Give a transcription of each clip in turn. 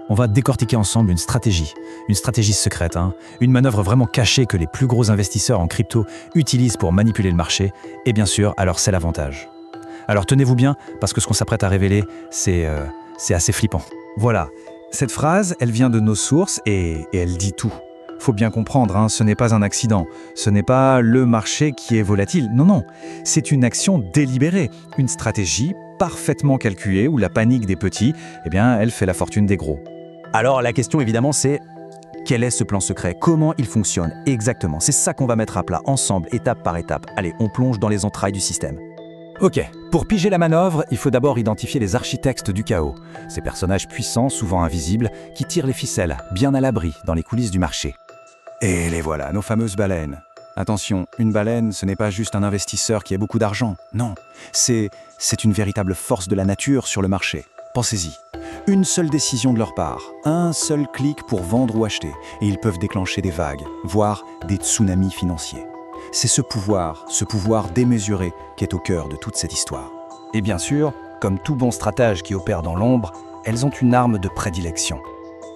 On va décortiquer ensemble une stratégie secrète, une manœuvre vraiment cachée que les plus gros investisseurs en crypto utilisent pour manipuler le marché, et bien sûr, alors c'est l'avantage. Alors tenez-vous bien, parce que ce qu'on s'apprête à révéler, c'est assez flippant. Voilà, cette phrase, elle vient de nos sources et elle dit tout. Faut bien comprendre, ce n'est pas un accident, ce n'est pas le marché qui est volatile, non, c'est une action délibérée, une stratégie parfaitement calculée où la panique des petits, elle fait la fortune des gros. Alors la question évidemment c'est, quel est ce plan secret? Comment il fonctionne exactement? C'est ça qu'on va mettre à plat ensemble, étape par étape. Allez, on plonge dans les entrailles du système. Ok, pour piger la manœuvre, il faut d'abord identifier les architectes du chaos. Ces personnages puissants, souvent invisibles, qui tirent les ficelles, bien à l'abri dans les coulisses du marché. Et les voilà, nos fameuses baleines. Attention, une baleine, ce n'est pas juste un investisseur qui a beaucoup d'argent. Non, c'est une véritable force de la nature sur le marché. Pensez-y. Une seule décision de leur part, un seul clic pour vendre ou acheter, et ils peuvent déclencher des vagues, voire des tsunamis financiers. C'est ce pouvoir démesuré qui est au cœur de toute cette histoire. Et bien sûr, comme tout bon stratège qui opère dans l'ombre, elles ont une arme de prédilection.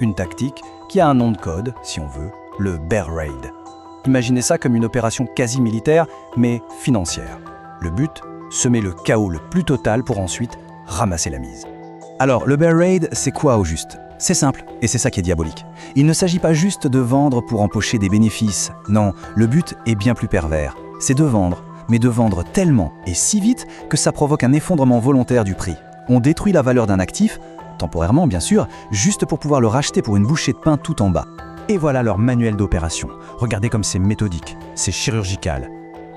Une tactique qui a un nom de code, si on veut, le Bear Raid. Imaginez ça comme une opération quasi militaire, mais financière. Le but, semer le chaos le plus total pour ensuite ramasser la mise. Alors, le Bear Raid, c'est quoi au juste? C'est simple, et c'est ça qui est diabolique. Il ne s'agit pas juste de vendre pour empocher des bénéfices. Non, le but est bien plus pervers. C'est de vendre, mais de vendre tellement et si vite que ça provoque un effondrement volontaire du prix. On détruit la valeur d'un actif, temporairement bien sûr, juste pour pouvoir le racheter pour une bouchée de pain tout en bas. Et voilà leur manuel d'opération. Regardez comme c'est méthodique, c'est chirurgical.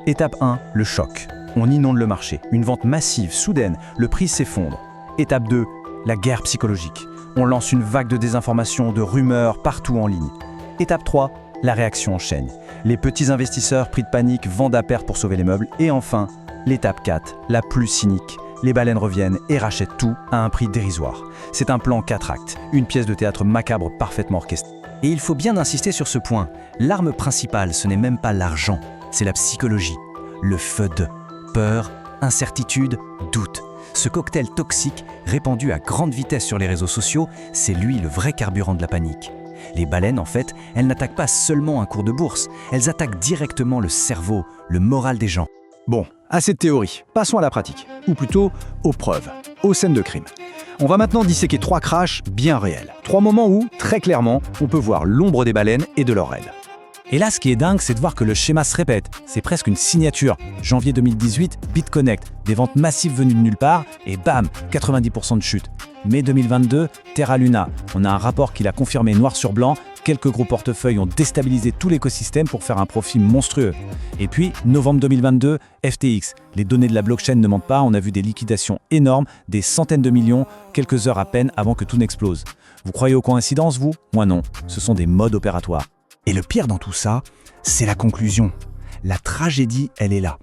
Étape 1, le choc. On inonde le marché. Une vente massive, soudaine, le prix s'effondre. Étape 2, la guerre psychologique. On lance une vague de désinformation, de rumeurs partout en ligne. Étape 3, la réaction en chaîne. Les petits investisseurs pris de panique vendent à perte pour sauver les meubles. Et enfin, l'étape 4, la plus cynique. Les baleines reviennent et rachètent tout à un prix dérisoire. C'est un plan 4 actes, une pièce de théâtre macabre parfaitement orchestrée. Et il faut bien insister sur ce point. L'arme principale, ce n'est même pas l'argent, c'est la psychologie. Le FUD, peur, incertitude, doute. Ce cocktail toxique, répandu à grande vitesse sur les réseaux sociaux, c'est lui le vrai carburant de la panique. Les baleines, en fait, elles n'attaquent pas seulement un cours de bourse, elles attaquent directement le cerveau, le moral des gens. Bon, assez de théorie, passons à la pratique, ou plutôt aux preuves, aux scènes de crime. On va maintenant disséquer 3 crashs bien réels. 3 moments où, très clairement, on peut voir l'ombre des baleines et de leur raid. Et là, ce qui est dingue, c'est de voir que le schéma se répète. C'est presque une signature. Janvier 2018, BitConnect, des ventes massives venues de nulle part, et bam, 90% de chute. Mai 2022, Terra Luna. On a un rapport qui l'a confirmé noir sur blanc. Quelques gros portefeuilles ont déstabilisé tout l'écosystème pour faire un profit monstrueux. Et puis, novembre 2022, FTX. Les données de la blockchain ne mentent pas, on a vu des liquidations énormes, des centaines de millions, quelques heures à peine avant que tout n'explose. Vous croyez aux coïncidences, vous? Moi non, ce sont des modes opératoires. Et le pire dans tout ça, c'est la conclusion. La tragédie, elle est là.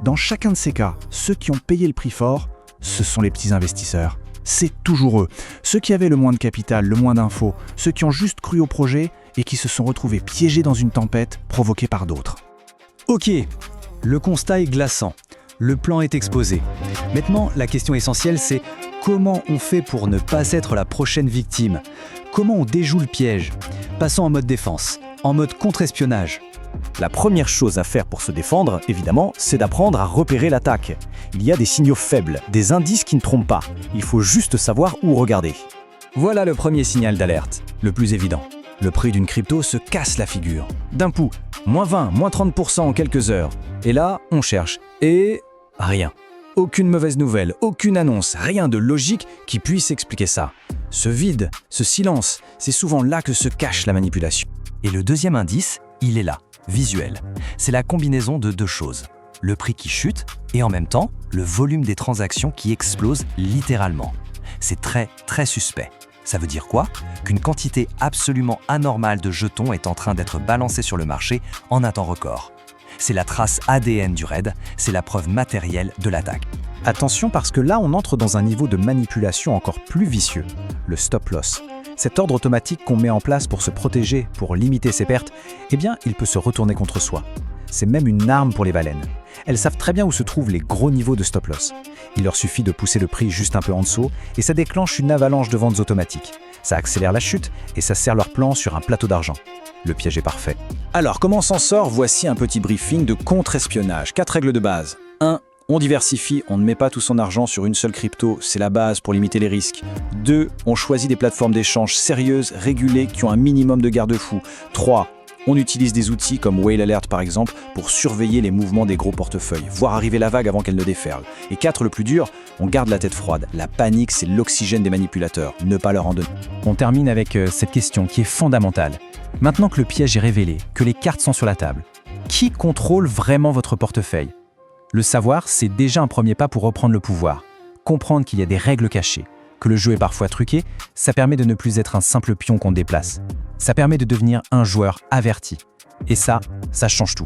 Dans chacun de ces cas, ceux qui ont payé le prix fort, ce sont les petits investisseurs. C'est toujours eux. Ceux qui avaient le moins de capital, le moins d'infos, ceux qui ont juste cru au projet et qui se sont retrouvés piégés dans une tempête provoquée par d'autres. Ok, le constat est glaçant. Le plan est exposé. Maintenant, la question essentielle, c'est comment on fait pour ne pas être la prochaine victime? Comment on déjoue le piège? Passons en mode défense, en mode contre-espionnage. La première chose à faire pour se défendre, évidemment, c'est d'apprendre à repérer l'attaque. Il y a des signaux faibles, des indices qui ne trompent pas. Il faut juste savoir où regarder. Voilà le premier signal d'alerte, le plus évident. Le prix d'une crypto se casse la figure. D'un coup, moins 20, moins 30% en quelques heures. Et là, on cherche. Et rien. Aucune mauvaise nouvelle, aucune annonce, rien de logique qui puisse expliquer ça. Ce vide, ce silence, c'est souvent là que se cache la manipulation. Et le deuxième indice, il est là, visuel. C'est la combinaison de 2 choses. Le prix qui chute et en même temps, le volume des transactions qui explose littéralement. C'est très, très suspect. Ça veut dire quoi? Qu'une quantité absolument anormale de jetons est en train d'être balancée sur le marché en un temps record. C'est la trace ADN du raid, c'est la preuve matérielle de l'attaque. Attention parce que là, on entre dans un niveau de manipulation encore plus vicieux, le stop loss. Cet ordre automatique qu'on met en place pour se protéger, pour limiter ses pertes, il peut se retourner contre soi. c'est même une arme pour les baleines. Elles savent très bien où se trouvent les gros niveaux de stop-loss. Il leur suffit de pousser le prix juste un peu en dessous et ça déclenche une avalanche de ventes automatiques. Ça accélère la chute et ça sert leur plan sur un plateau d'argent. Le piège est parfait. Alors, comment on s'en sort? Voici un petit briefing de contre-espionnage. 4 règles de base. 1. On diversifie, on ne met pas tout son argent sur une seule crypto, c'est la base pour limiter les risques. 2. On choisit des plateformes d'échange sérieuses, régulées, qui ont un minimum de garde-fous. 3. On utilise des outils comme Whale Alert par exemple pour surveiller les mouvements des gros portefeuilles, voir arriver la vague avant qu'elle ne déferle. Et 4, le plus dur, on garde la tête froide. La panique, c'est l'oxygène des manipulateurs, ne pas leur en donner. On termine avec cette question qui est fondamentale. Maintenant que le piège est révélé, que les cartes sont sur la table, qui contrôle vraiment votre portefeuille? Le savoir, c'est déjà un premier pas pour reprendre le pouvoir. Comprendre qu'il y a des règles cachées, que le jeu est parfois truqué, ça permet de ne plus être un simple pion qu'on déplace. Ça permet de devenir un joueur averti. Et ça change tout.